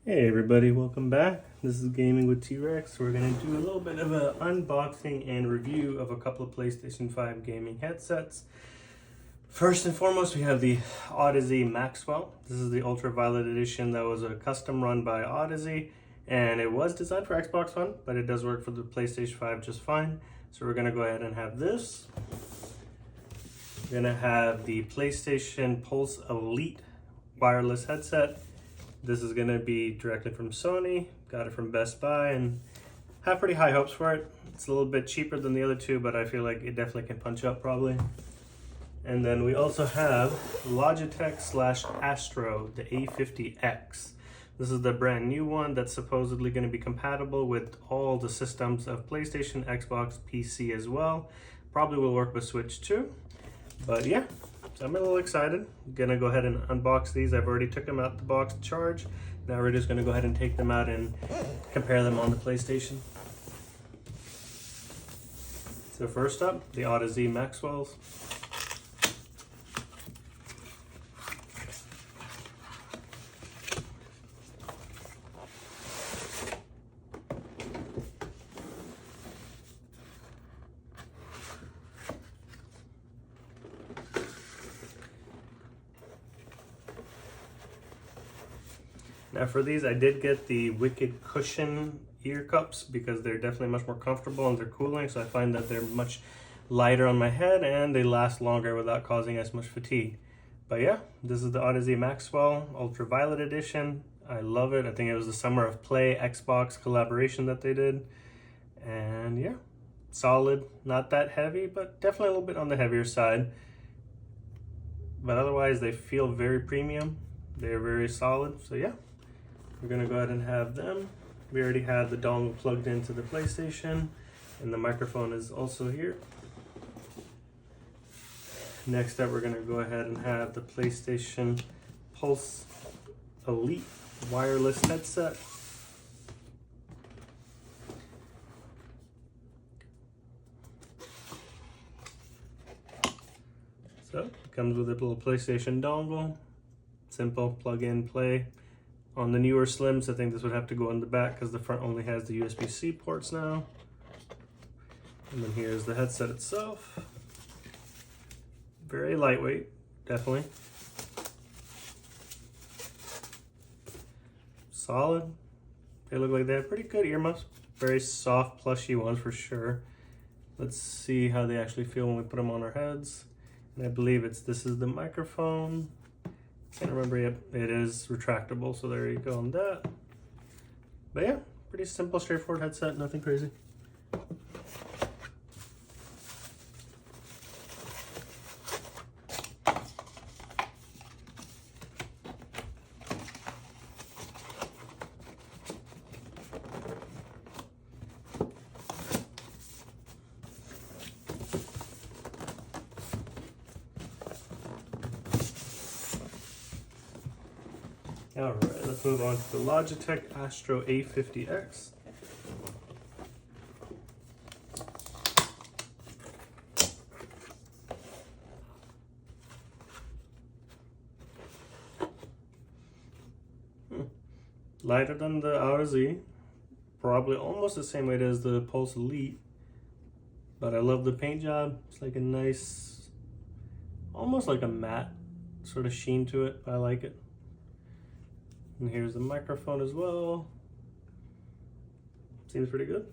Hey everybody, welcome back. This is Gaming with T-Rex. We're going to do a little bit of an unboxing and review of a couple of PlayStation 5 gaming headsets. First and foremost, we have the Audeze Maxwell. This is the Ultraviolet Edition that was a custom run by Audeze, and it was designed for Xbox One, but it does work for the PlayStation 5 just fine. So we're going to go ahead and have this. We're going to have the PlayStation Pulse Elite wireless headset. This is going to be directly from Sony. Got it from Best Buy and have pretty high hopes for it. It's a little bit cheaper than the other two, but I feel like it definitely can punch up probably. And then we also have Logitech / Astro, the A50X. This is the brand new one that's supposedly going to be compatible with all the systems of PlayStation, Xbox, PC as well. Probably will work with Switch too. But yeah. So I'm a little excited. I'm gonna go ahead and unbox these. I've already took them out the box to charge. Now we're just gonna go ahead and take them out and compare them on the PlayStation. So first up, the Audeze Maxwells. Now for these, I did get the Wicked Cushion ear cups because they're definitely much more comfortable and they're cooling, so I find that they're much lighter on my head and they last longer without causing as much fatigue. But yeah, this is the Audeze Maxwell Ultraviolet Edition. I love it. I think it was the Summer of Play Xbox collaboration that they did. And yeah, solid, not that heavy, but definitely a little bit on the heavier side. But otherwise, they feel very premium. They're very solid, so yeah. We're gonna go ahead and have them. We already have the dongle plugged into the PlayStation and the microphone is also here. Next up, we're gonna go ahead and have the PlayStation Pulse Elite wireless headset. So it comes with a little PlayStation dongle. Simple plug in, play. On the newer Slims, I think this would have to go on the back because the front only has the USB-C ports now. And then here's the headset itself. Very lightweight, definitely. Solid. They look like they have pretty good earmuffs. Very soft, plushy ones for sure. Let's see how they actually feel when we put them on our heads. And I believe this is the microphone. Can't remember yet. It is retractable, so there you go on that. But yeah, pretty simple, straightforward headset, nothing crazy. All right, let's move on to the Logitech Astro A50X. Lighter than the Audeze, probably almost the same weight as the Pulse Elite, but I love the paint job. It's like a nice, almost like a matte sort of sheen to it. I like it. And here's the microphone as well. Seems pretty good.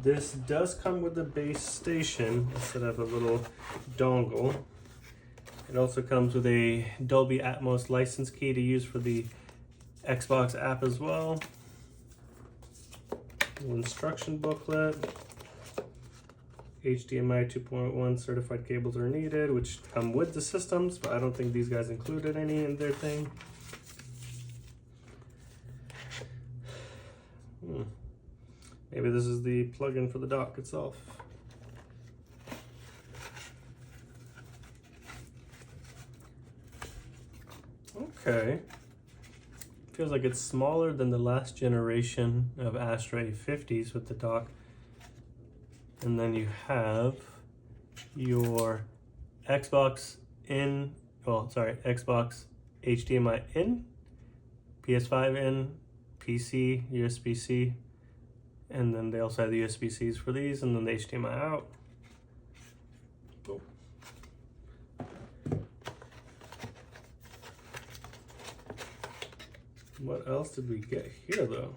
This does come with a base station instead of a little dongle. It also comes with a Dolby Atmos license key to use for the Xbox app as well. An instruction booklet. HDMI 2.1 certified cables are needed, which come with the systems, but I don't think these guys included any in their thing. Maybe this is the plug-in for the dock itself. Okay. Feels like it's smaller than the last generation of Astro A50s with the dock. And then you have your Xbox in, well, sorry, Xbox HDMI in, PS5 in, PC USB-C, and then they also have the USB-Cs for these, and then the HDMI out. Boom. What else did we get here though?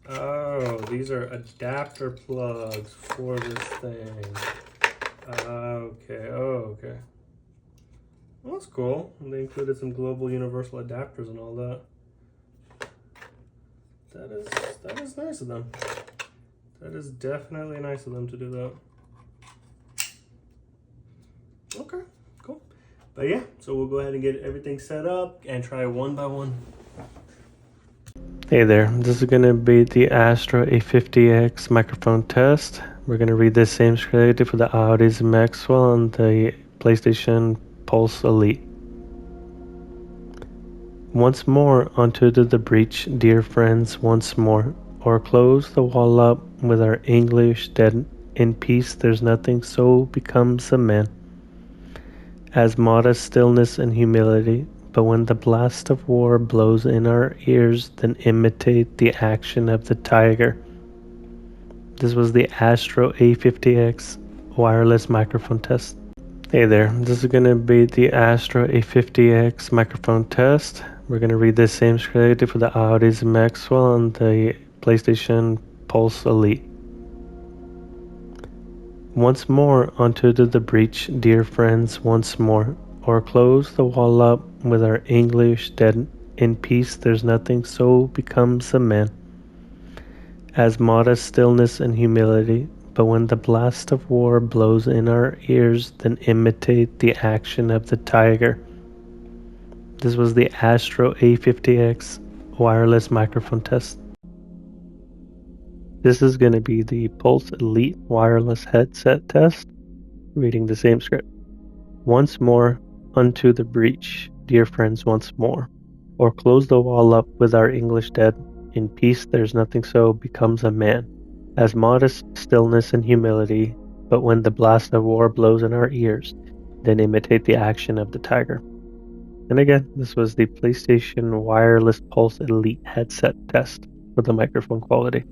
Oh, these are adapter plugs for this thing. Okay, oh, okay. Well, that's cool. They included some global universal adapters and all that. That is nice of them. That is definitely nice of them to do that. Okay, cool. But yeah, so we'll go ahead and get everything set up and try one by one. Hey there, this is going to be the Astro A50X microphone test. We're going to read the same script for the Audeze Maxwell and the PlayStation Pulse Elite. Once more onto the breach, dear friends, once more. Or close the wall up with our English dead in peace, there's nothing so becomes a man as modest stillness and humility. But when the blast of war blows in our ears, then imitate the action of the tiger. This was the Astro A50X wireless microphone test. Hey there, this is going to be the Astro A50X microphone test. We're going to read the same script for the Audeze Maxwell and the PlayStation Pulse Elite. Once more onto the breach, dear friends, once more. Or close the wall up with our English dead in peace, there's nothing so becomes a man as modest stillness and humility. But when the blast of war blows in our ears, then imitate the action of the tiger. This was the Astro A50X wireless microphone test. This is going to be the Pulse Elite wireless headset test, reading the same script. Once more unto the breach, dear friends, once more. Or close the wall up with our English dead in peace, there's nothing so becomes a man as modest stillness and humility. But when the blast of war blows in our ears, then imitate the action of the tiger. And again, this was the PlayStation Wireless Pulse Elite headset test for the microphone quality.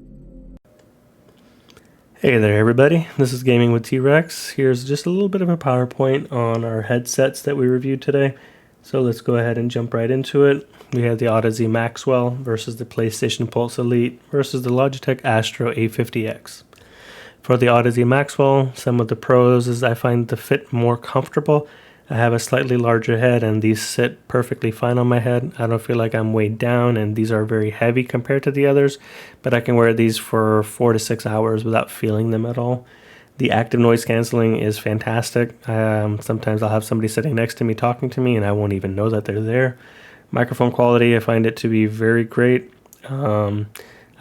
Hey there everybody, this is Gaming with T-Rex. Here's just a little bit of a PowerPoint on our headsets that we reviewed today. So let's go ahead and jump right into it. We have the Audeze Maxwell versus the PlayStation Pulse Elite versus the Logitech Astro A50X. For the Audeze Maxwell, some of the pros is I find the fit more comfortable. I have a slightly larger head and these sit perfectly fine on my head. I don't feel like I'm weighed down, and these are very heavy compared to the others, but I can wear these for 4 to 6 hours without feeling them at all. The active noise canceling is fantastic. Sometimes I'll have somebody sitting next to me talking to me and I won't even know that they're there. Microphone quality, I find it to be very great. I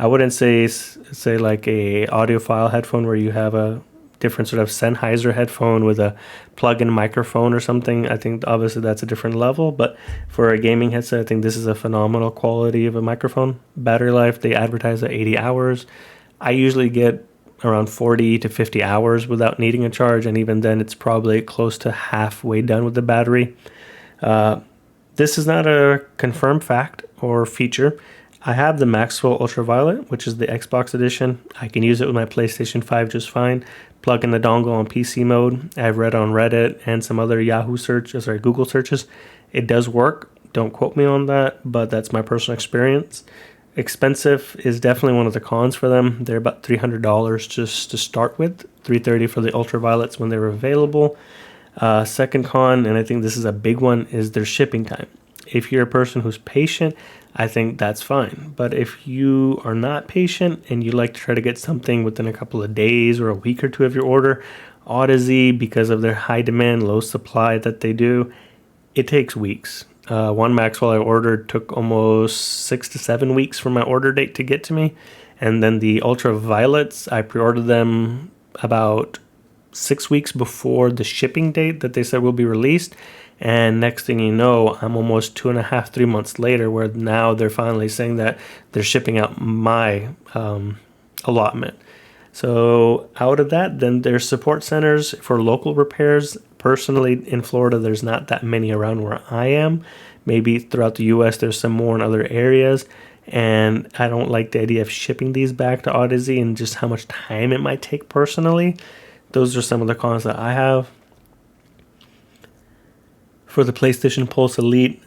wouldn't say like a audiophile headphone where you have a different sort of Sennheiser headphone with a plug-in microphone or something. I think obviously that's a different level, but for a gaming headset, I think this is a phenomenal quality of a microphone. Battery life, they advertise at 80 hours. I usually get around 40 to 50 hours without needing a charge, and even then it's probably close to halfway done with the battery. This is not a confirmed fact or feature. I have the Maxwell Ultraviolet, which is the Xbox edition. I can use it with my PlayStation 5 just fine. Plug in the dongle on PC mode. I've read on Reddit and some other Google searches. It does work. Don't quote me on that, but that's my personal experience. Expensive is definitely one of the cons for them. They're about $300 just to start with. $330 for the Ultraviolets when they were available. Second con, and I think this is a big one, is their shipping time. If you're a person who's patient, I think that's fine. But if you are not patient and you like to try to get something within a couple of days or a week or two of your order, Audeze, because of their high demand, low supply that they do, it takes weeks. One Maxwell I ordered took almost 6 to 7 weeks from my order date to get to me. And then the Ultraviolets, I pre-ordered them about 6 weeks before the shipping date that they said will be released. And next thing you know, I'm almost 2.5, 3 months later, where now they're finally saying that they're shipping out my allotment. So out of that, then there's support centers for local repairs. Personally, in Florida, there's not that many around where I am. Maybe throughout the US, there's some more in other areas. And I don't like the idea of shipping these back to Audeze and just how much time it might take personally. Those are some of the cons that I have. For the PlayStation Pulse Elite,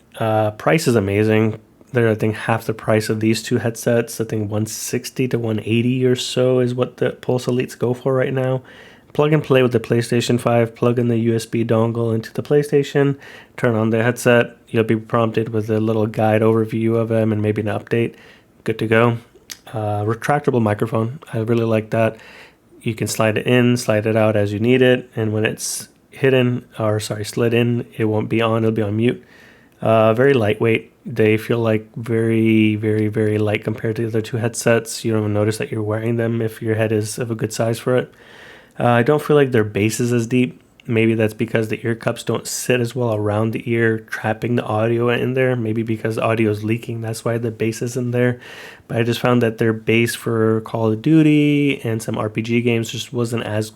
price is amazing. They're, I think, half the price of these two headsets. I think 160 to 180 or so is what the Pulse Elites go for right now. Plug and play with the PlayStation 5, plug in the USB dongle into the PlayStation, turn on the headset. You'll be prompted with a little guide overview of them and maybe an update. Good to go. Retractable microphone. I really like that. You can slide it in, slide it out as you need it, and when it's slid in, it won't be on, it'll be on mute. Very lightweight. They feel like very, very, very light compared to the other two headsets. You don't even notice that you're wearing them if your head is of a good size for it. I don't feel like their bass is as deep. Maybe that's because the ear cups don't sit as well around the ear, trapping the audio in there. Maybe because the audio is leaking, that's why the bass is in there. But I just found that their bass for Call of Duty and some RPG games just wasn't as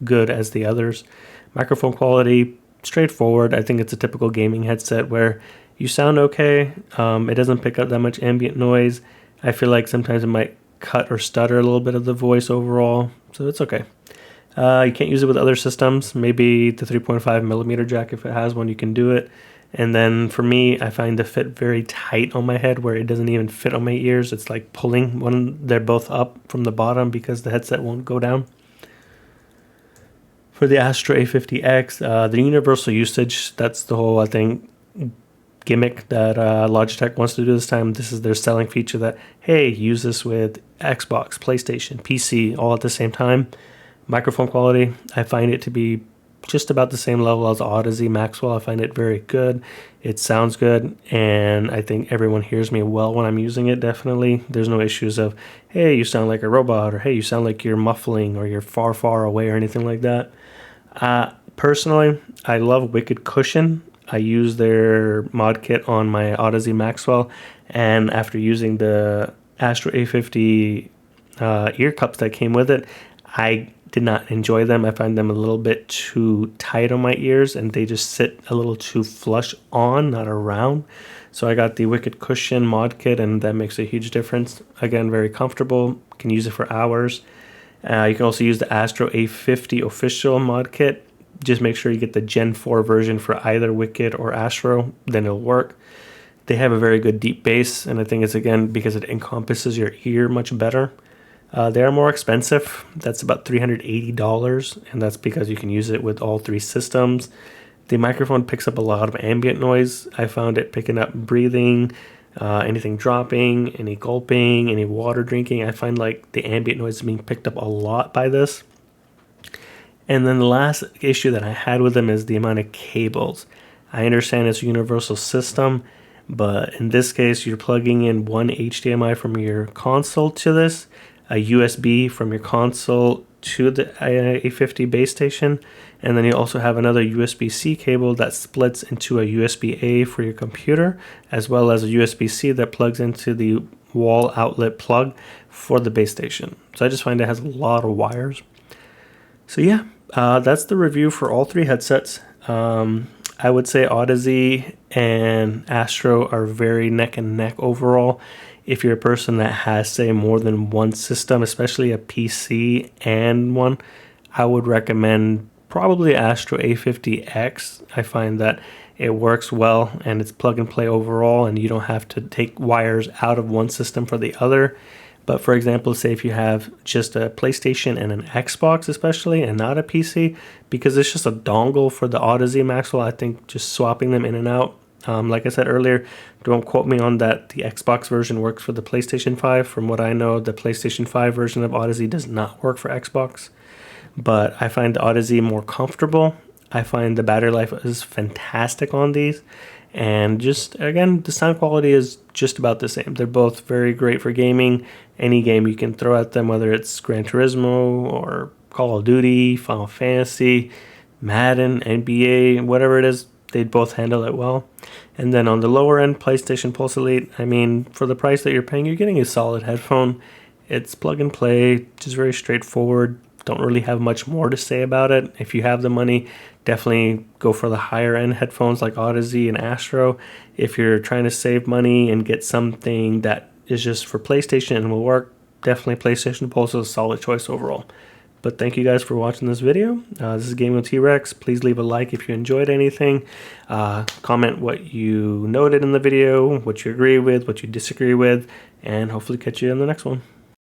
good as the others. Microphone quality, straightforward. I think it's a typical gaming headset where you sound okay. It doesn't pick up that much ambient noise. I feel like sometimes it might cut or stutter a little bit of the voice overall, so it's okay. You can't use it with other systems. Maybe the 3.5 millimeter jack, if it has one, you can do it. And then for me, I find the fit very tight on my head where it doesn't even fit on my ears. It's like pulling they're both up from the bottom because the headset won't go down. For the Astro A50X, the universal usage, that's the whole, I think, gimmick that Logitech wants to do this time. This is their selling feature that, hey, use this with Xbox, PlayStation, PC, all at the same time. Microphone quality, I find it to be just about the same level as Audeze Maxwell. I find it very good. It sounds good, and I think everyone hears me well when I'm using it, definitely. There's no issues of, hey, you sound like a robot, or hey, you sound like you're muffling, or you're far, far away, or anything like that. Personally, I love Wicked Cushion. I use their mod kit on my Audeze Maxwell, and after using the Astro A50 ear cups that came with it, I did not enjoy them. I find them a little bit too tight on my ears, and they just sit a little too flush on, not around. So I got the Wicked Cushion mod kit, and that makes a huge difference. Again, very comfortable. Can use it for hours. You can also use the Astro A50 official mod kit. Just make sure you get the Gen 4 version for either Wicked or Astro, then it'll work. They have a very good deep bass, and I think it's, again, because it encompasses your ear much better. They are more expensive. That's about $380, and that's because you can use it with all three systems. The microphone picks up a lot of ambient noise. I found it picking up breathing, anything dropping, any gulping, any water drinking. I find like the ambient noise is being picked up a lot by this. And then the last issue that I had with them is the amount of cables. I understand it's a universal system, but in this case, you're plugging in one HDMI from your console to this, a USB from your console to the A50 base station, and then you also have another USB-C cable that splits into a USB-A for your computer, as well as a USB-C that plugs into the wall outlet plug for the base station. So I just find it has a lot of wires. So yeah, that's the review for all three headsets. I would say Audeze and Astro are very neck and neck overall. If you're a person that has, say, more than one system, especially a PC and one, I would recommend probably Astro A50X. I find that it works well and it's plug and play overall, and you don't have to take wires out of one system for the other. But for example, say if you have just a PlayStation and an Xbox especially, and not a PC, because it's just a dongle for the Audeze Maxwell, I think just swapping them in and out. Like I said earlier, don't quote me on that. The Xbox version works for the PlayStation 5. From what I know, the PlayStation 5 version of Audeze does not work for Xbox. But I find the Audeze more comfortable. I find the battery life is fantastic on these. And just, again, the sound quality is just about the same. They're both very great for gaming. Any game you can throw at them, whether it's Gran Turismo or Call of Duty, Final Fantasy, Madden, NBA, whatever it is, they both handle it well. And then on the lower end, PlayStation Pulse Elite, I mean, for the price that you're paying, you're getting a solid headphone. It's plug and play, just very straightforward. Don't really have much more to say about it. If you have the money, definitely go for the higher end headphones like Audeze and Astro. If you're trying to save money and get something that is just for PlayStation and will work, definitely PlayStation Pulse is a solid choice overall. But thank you guys for watching this video. This is Gaming with T-Rex. Please leave a like if you enjoyed anything. Comment what you noted in the video, what you agree with, what you disagree with, and hopefully catch you in the next one.